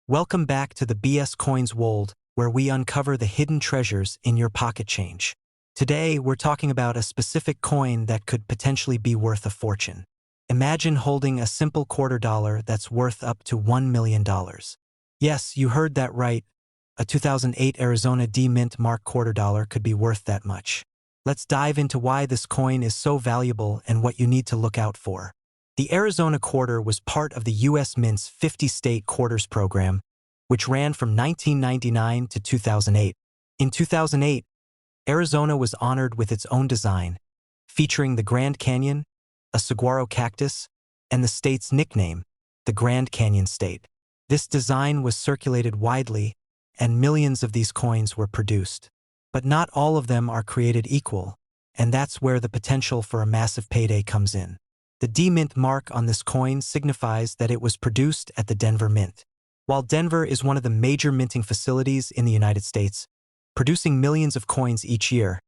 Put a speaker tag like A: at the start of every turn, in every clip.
A: Welcome back to the BS Coins Wold, where we uncover the hidden treasures in your pocket change. Today, we're talking about a specific coin that could potentially be worth a fortune. Imagine holding a simple $quarter that's worth up to $1 million. Yes, you heard that right. A 2008 Arizona D Mint Mark $quarter could be worth that much. Let's dive into why this coin is so valuable and what you need to look out for. The Arizona quarter was part of the U.S. Mint's 50-state quarters program, which ran from 1999 to 2008. In 2008, Arizona was honored with its own design, featuring the Grand Canyon, a saguaro cactus, and the state's nickname, the Grand Canyon State. This design was circulated widely, and millions of these coins were produced. But not all of them are created equal, and that's where the potential for a massive payday comes in. The D Mint mark on this coin signifies that it was produced at the Denver Mint. While Denver is one of the major minting facilities in the United States, producing millions of coins each year,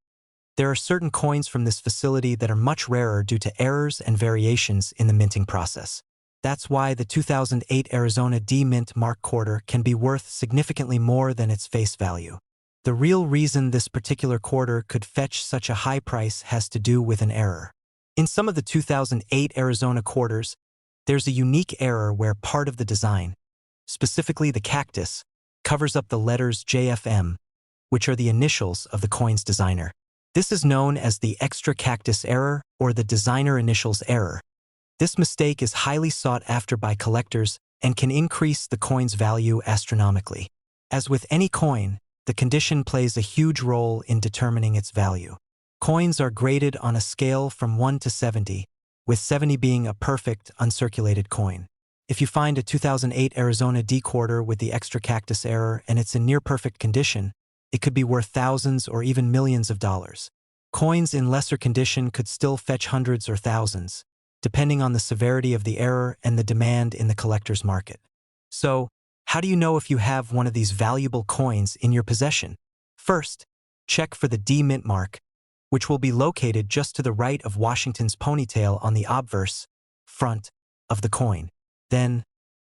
A: there are certain coins from this facility that are much rarer due to errors and variations in the minting process. That's why the 2008 Arizona D Mint Mark quarter can be worth significantly more than its face value. The real reason this particular quarter could fetch such a high price has to do with an error. In some of the 2008 Arizona quarters, there's a unique error where part of the design, specifically the cactus, covers up the letters JFM, which are the initials of the coin's designer. This is known as the extra cactus error or the designer initials error. This mistake is highly sought after by collectors and can increase the coin's value astronomically. As with any coin, the condition plays a huge role in determining its value. Coins are graded on a scale from 1 to 70, with 70 being a perfect, uncirculated coin. If you find a 2008 Arizona D quarter with the extra cactus error and it's in near-perfect condition, it could be worth thousands or even millions of dollars. Coins in lesser condition could still fetch hundreds or thousands, depending on the severity of the error and the demand in the collector's market. So, how do you know if you have one of these valuable coins in your possession? First, check for the D Mint mark, which will be located just to the right of Washington's ponytail on the obverse, front, of the coin. Then,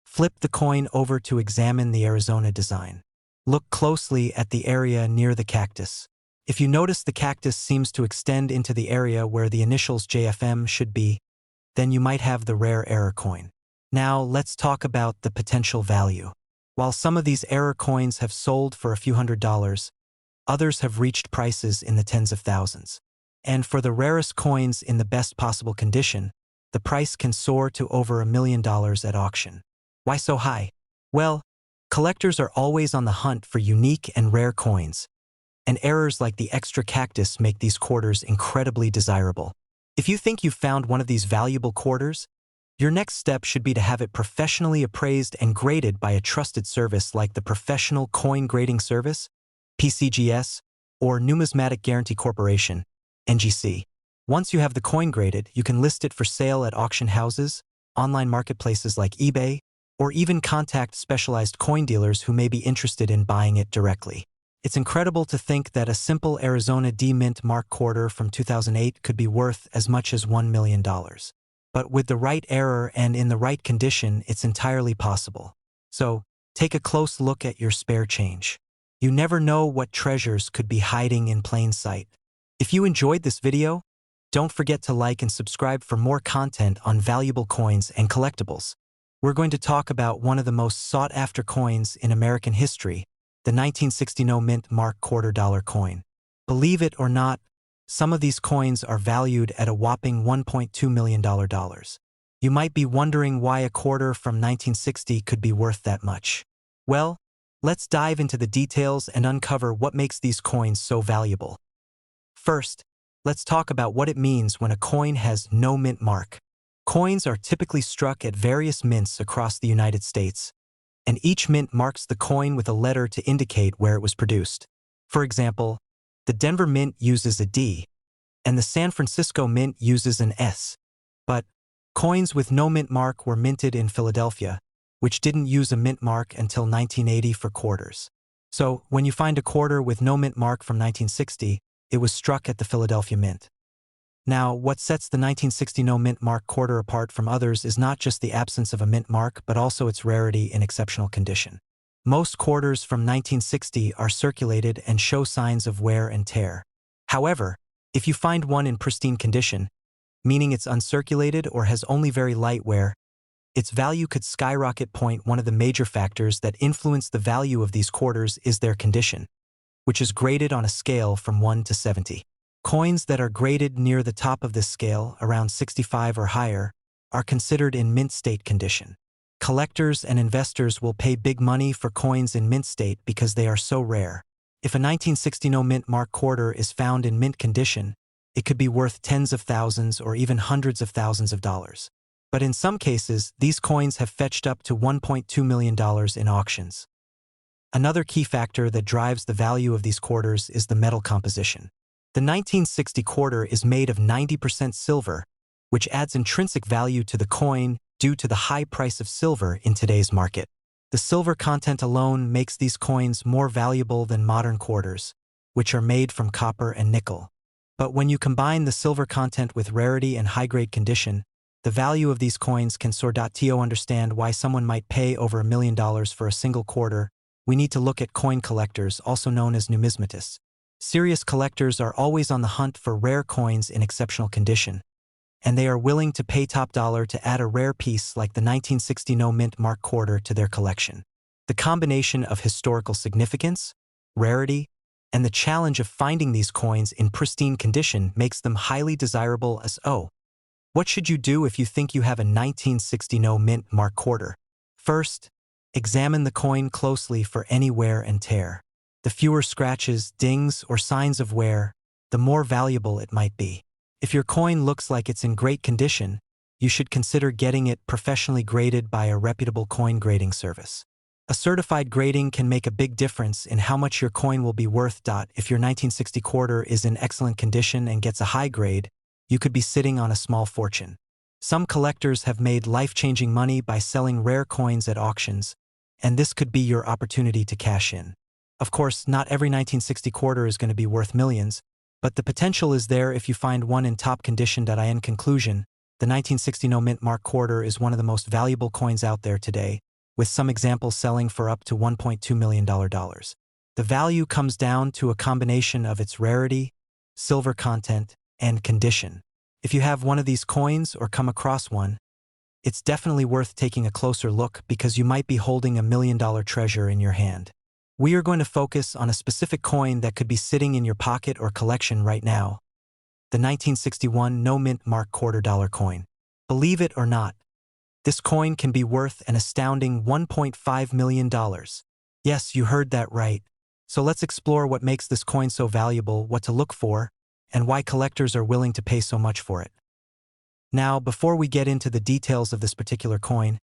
A: flip the coin over to examine the Arizona design. Look closely at the area near the cactus. If you notice the cactus seems to extend into the area where the initials JFM should be, then you might have the rare error coin. Now, let's talk about the potential value. While some of these error coins have sold for a few $100s, others have reached prices in the tens of thousands. And for the rarest coins in the best possible condition, the price can soar to over $1 million at auction. Why so high? Well, collectors are always on the hunt for unique and rare coins, and errors like the extra cactus make these quarters incredibly desirable. If you think you've found one of these valuable quarters, your next step should be to have it professionally appraised and graded by a trusted service like the Professional Coin Grading Service, PCGS, or Numismatic Guarantee Corporation, NGC. Once you have the coin graded, you can list it for sale at auction houses, online marketplaces like eBay, or even contact specialized coin dealers who may be interested in buying it directly. It's incredible to think that a simple Arizona D Mint Mark quarter from 2008 could be worth as much as $1 million. But with the right error and in the right condition, it's entirely possible. So, take a close look at your spare change. You never know what treasures could be hiding in plain sight. If you enjoyed this video, don't forget to like and subscribe for more content on valuable coins and collectibles. We're going to talk about one of the most sought-after coins in American history, the 1960 No Mint Mark $quarter coin. Believe it or not, some of these coins are valued at a whopping $1.2 million. You might be wondering why a quarter from 1960 could be worth that much. Well, let's dive into the details and uncover what makes these coins so valuable. First, let's talk about what it means when a coin has no mint mark. Coins are typically struck at various mints across the United States, and each mint marks the coin with a letter to indicate where it was produced. For example, the Denver Mint uses a D, and the San Francisco Mint uses an S. But coins with no mint mark were minted in Philadelphia, which didn't use a mint mark until 1980 for quarters. So, when you find a quarter with no mint mark from 1960, it was struck at the Philadelphia Mint. Now, what sets the 1960 No Mint Mark quarter apart from others is not just the absence of a mint mark, but also its rarity in exceptional condition. Most quarters from 1960 are circulated and show signs of wear and tear. However, if you find one in pristine condition, meaning it's uncirculated or has only very light wear, its value could skyrocket. One of the major factors that influence the value of these quarters is their condition, which is graded on a scale from 1 to 70. Coins that are graded near the top of this scale, around 65 or higher, are considered in mint state condition. Collectors and investors will pay big money for coins in mint state because they are so rare. If a 1960 no mint mark quarter is found in mint condition, it could be worth tens of thousands or even hundreds of thousands of dollars. But in some cases, these coins have fetched up to $1.2 million in auctions. Another key factor that drives the value of these quarters is the metal composition. The 1960 quarter is made of 90% silver, which adds intrinsic value to the coin due to the high price of silver in today's market. The silver content alone makes these coins more valuable than modern quarters, which are made from copper and nickel. But when you combine the silver content with rarity and high-grade condition, the value of these coins can soar. To understand why someone might pay over $1 million for a single quarter, we need to look at coin collectors, also known as numismatists. Serious collectors are always on the hunt for rare coins in exceptional condition, and they are willing to pay top dollar to add a rare piece like the 1960 no mint mark quarter to their collection. The combination of historical significance, rarity, and the challenge of finding these coins in pristine condition makes them highly desirable. What should you do if you think you have a 1960 no mint mark quarter? First, examine the coin closely for any wear and tear. The fewer scratches, dings, or signs of wear, the more valuable it might be. If your coin looks like it's in great condition, you should consider getting it professionally graded by a reputable coin grading service. A certified grading can make a big difference in how much your coin will be worth. If your 1960 quarter is in excellent condition and gets a high grade, you could be sitting on a small fortune. Some collectors have made life-changing money by selling rare coins at auctions, and this could be your opportunity to cash in. Of course, not every 1960 quarter is going to be worth millions, but the potential is there if you find one in top condition. In conclusion, the 1960 no mint mark quarter is one of the most valuable coins out there today, with some examples selling for up to $1.2 million. The value comes down to a combination of its rarity, silver content, and condition. If you have one of these coins or come across one, it's definitely worth taking a closer look because you might be holding $1 million treasure in your hand. We are going to focus on a specific coin that could be sitting in your pocket or collection right now, the 1961 no mint mark $quarter coin. Believe it or not, this coin can be worth an astounding $1.5 million. Yes, you heard that right. So let's explore what makes this coin so valuable, what to look for, and why collectors are willing to pay so much for it. Now, before we get into the details of this particular coin,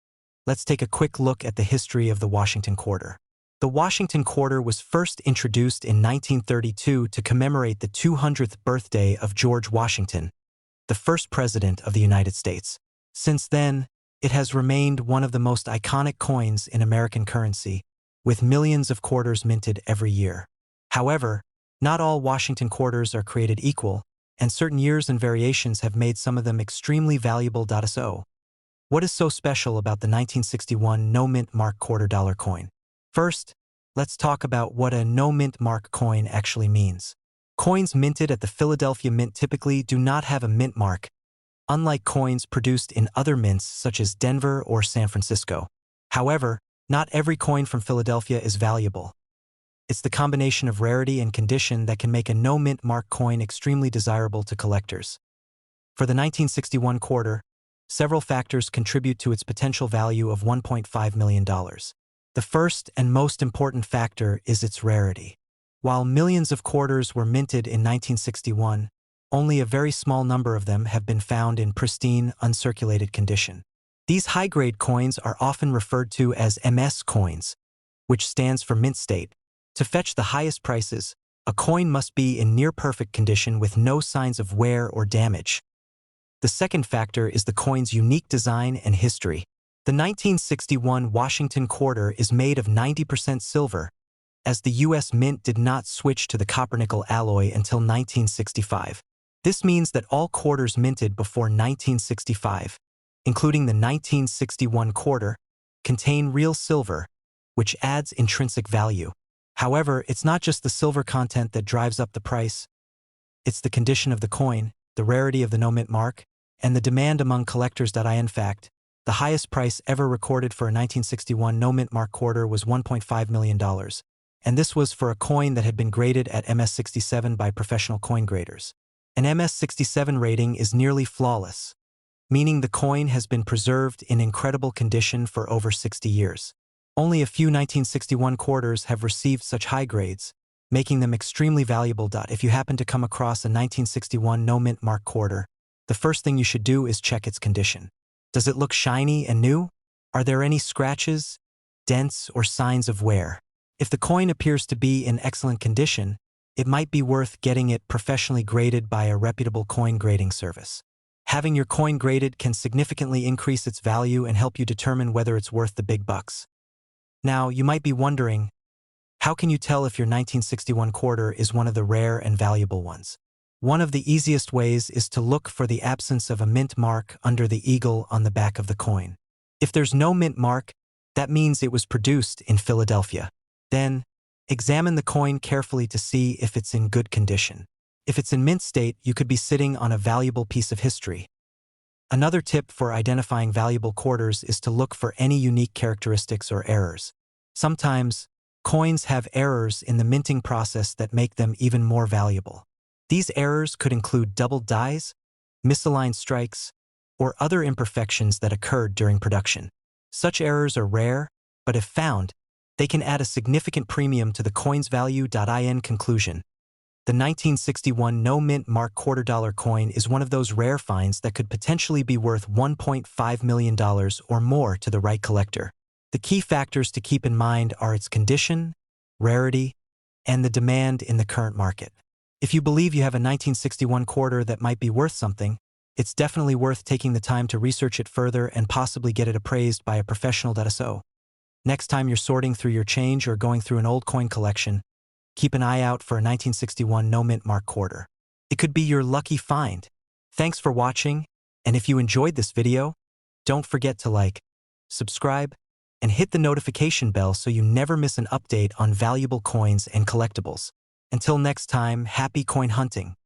A: let's take a quick look at the history of the Washington quarter. The Washington quarter was first introduced in 1932 to commemorate the 200th birthday of George Washington, the first president of the United States. Since then, it has remained one of the most iconic coins in American currency, with millions of quarters minted every year. However, not all Washington quarters are created equal, and certain years and variations have made some of them extremely valuable. So, what is so special about the 1961 no mint mark $quarter coin? First, let's talk about what a no mint mark coin actually means. Coins minted at the Philadelphia Mint typically do not have a mint mark, unlike coins produced in other mints such as Denver or San Francisco. However, not every coin from Philadelphia is valuable. It's the combination of rarity and condition that can make a no mint mark coin extremely desirable to collectors. For the 1961 quarter, several factors contribute to its potential value of $1.5 million. The first and most important factor is its rarity. While millions of quarters were minted in 1961, only a very small number of them have been found in pristine, uncirculated condition. These high-grade coins are often referred to as MS coins, which stands for mint state. To fetch the highest prices, a coin must be in near-perfect condition with no signs of wear or damage. The second factor is the coin's unique design and history. The 1961 Washington quarter is made of 90% silver, as the U.S. Mint did not switch to the copper-nickel alloy until 1965. This means that all quarters minted before 1965, including the 1961 quarter, contain real silver, which adds intrinsic value. However, it's not just the silver content that drives up the price. It's the condition of the coin, the rarity of the no mint mark, and the demand among collectors. In fact, the highest price ever recorded for a 1961 no mint mark quarter was $1.5 million. And this was for a coin that had been graded at MS67 by professional coin graders. An MS67 rating is nearly flawless, meaning the coin has been preserved in incredible condition for over 60 years. Only a few 1961 quarters have received such high grades, making them extremely valuable. If you happen to come across a 1961 no mint mark quarter, the first thing you should do is check its condition. Does it look shiny and new? Are there any scratches, dents, or signs of wear? If the coin appears to be in excellent condition, it might be worth getting it professionally graded by a reputable coin grading service. Having your coin graded can significantly increase its value and help you determine whether it's worth the big bucks. Now, you might be wondering, how can you tell if your 1961 quarter is one of the rare and valuable ones? One of the easiest ways is to look for the absence of a mint mark under the eagle on the back of the coin. If there's no mint mark, that means it was produced in Philadelphia. Then, examine the coin carefully to see if it's in good condition. If it's in mint state, you could be sitting on a valuable piece of history. Another tip for identifying valuable quarters is to look for any unique characteristics or errors. Sometimes, coins have errors in the minting process that make them even more valuable. These errors could include doubled dies, misaligned strikes, or other imperfections that occurred during production. Such errors are rare, but if found, they can add a significant premium to the coin's value. In conclusion, the 1961 no mint mark $quarter coin is one of those rare finds that could potentially be worth $1.5 million or more to the right collector. The key factors to keep in mind are its condition, rarity, and the demand in the current market. If you believe you have a 1961 quarter that might be worth something, it's definitely worth taking the time to research it further and possibly get it appraised by a professional. So, next time you're sorting through your change or going through an old coin collection, keep an eye out for a 1961 no mint mark quarter. It could be your lucky find. Thanks for watching, and if you enjoyed this video, don't forget to like, subscribe, and hit the notification bell so you never miss an update on valuable coins and collectibles. Until next time, happy coin hunting.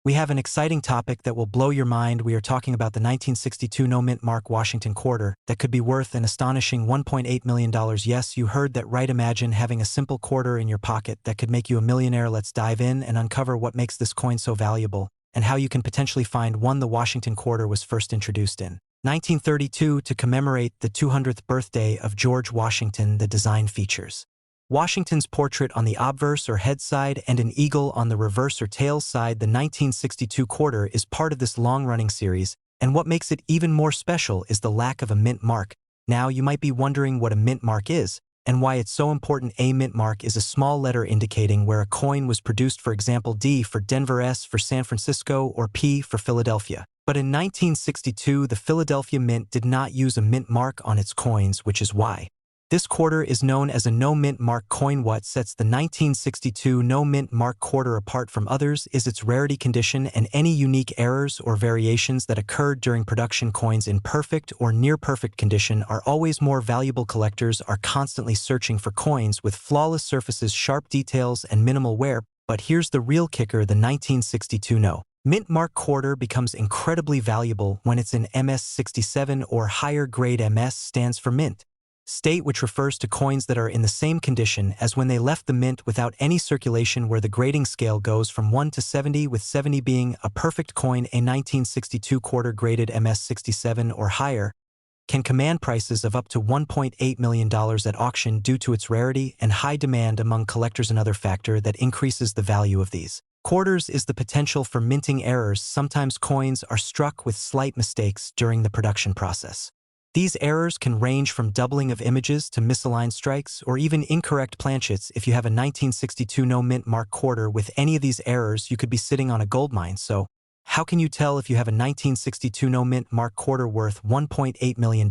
A: We have an exciting topic that will blow your mind. We are talking about the 1962 no mint mark Washington quarter that could be worth an astonishing $1.8 million. Yes, you heard that right. Imagine having a simple quarter in your pocket that could make you a millionaire. Let's dive in and uncover what makes this coin so valuable and how you can potentially find one. The Washington quarter was first introduced in 1932 to commemorate the 200th birthday of George Washington. The design features Washington's portrait on the obverse or head side and an eagle on the reverse or tail side. The 1962 quarter is part of this long-running series, and what makes it even more special is the lack of a mint mark. Now, you might be wondering what a mint mark is and why it's so important. A mint mark is a small letter indicating where a coin was produced, for example, D for Denver, S for San Francisco, or P for Philadelphia. But in 1962, the Philadelphia Mint did not use a mint mark on its coins, which is why this quarter is known as a no mint mark coin. What sets the 1962 no mint mark quarter apart from others is its rarity, condition, and any unique errors or variations that occurred during production. Coins in perfect or near perfect condition are always more valuable. Collectors are constantly searching for coins with flawless surfaces, sharp details, and minimal wear. But here's the real kicker: the 1962 no mint mark quarter becomes incredibly valuable when it's in MS67 or higher grade. MS stands for mint state, which refers to coins that are in the same condition as when they left the mint without any circulation, where the grading scale goes from 1 to 70, with 70 being a perfect coin. A 1962 quarter graded MS67 or higher can command prices of up to $1.8 million at auction due to its rarity and high demand among collectors. Another factor that increases the value of these quarters is the potential for minting errors. Sometimes coins are struck with slight mistakes during the production process. These errors can range from doubling of images to misaligned strikes or even incorrect planchets. If you have a 1962 no mint mark quarter with any of these errors, you could be sitting on a goldmine. So, how can you tell if you have a 1962 no mint mark quarter worth $1.8 million?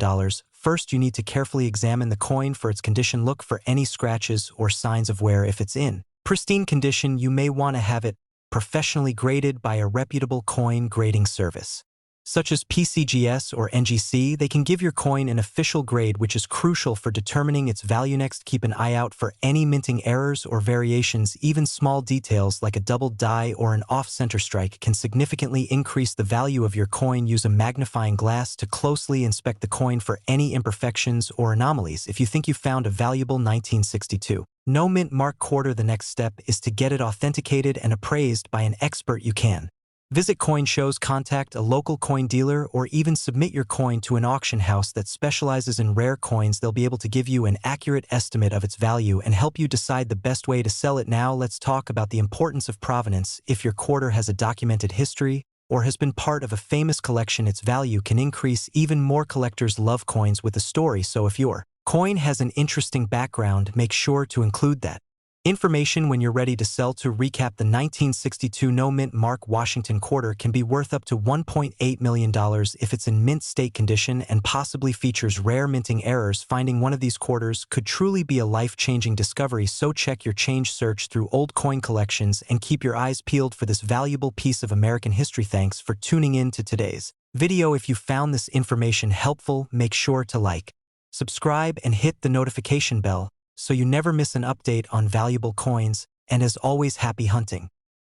A: First, you need to carefully examine the coin for its condition. Look for any scratches or signs of wear. If it's in pristine condition, you may want to have it professionally graded by a reputable coin grading service. such as PCGS or NGC, they can give your coin an official grade, which is crucial for determining its value. Next, keep an eye out for any minting errors or variations. Even small details like a doubled die or an off-center strike can significantly increase the value of your coin. Use a magnifying glass to closely inspect the coin for any imperfections or anomalies. If you think you found a valuable 1962 no mint mark quarter, the next step is to get it authenticated and appraised by an expert. You can visit coin shows, contact a local coin dealer, or even submit your coin to an auction house that specializes in rare coins. They'll be able to give you an accurate estimate of its value and help you decide the best way to sell it. Now let's talk about the importance of provenance. If your quarter has a documented history or has been part of a famous collection, its value can increase even more. Collectors love coins with a story, so if your coin has an interesting background, make sure to include that information when you're ready to sell. To recap, the 1962 no mint mark Washington quarter can be worth up to $1.8 million if it's in mint state condition and possibly features rare minting errors. Finding one of these quarters could truly be a life-changing discovery, so check your change, search through old coin collections, and keep your eyes peeled for this valuable piece of American history. Thanks for tuning in to today's video. If you found this information helpful, make sure to like, subscribe, and hit the notification bell so you never miss an update on valuable coins. And as always, happy hunting.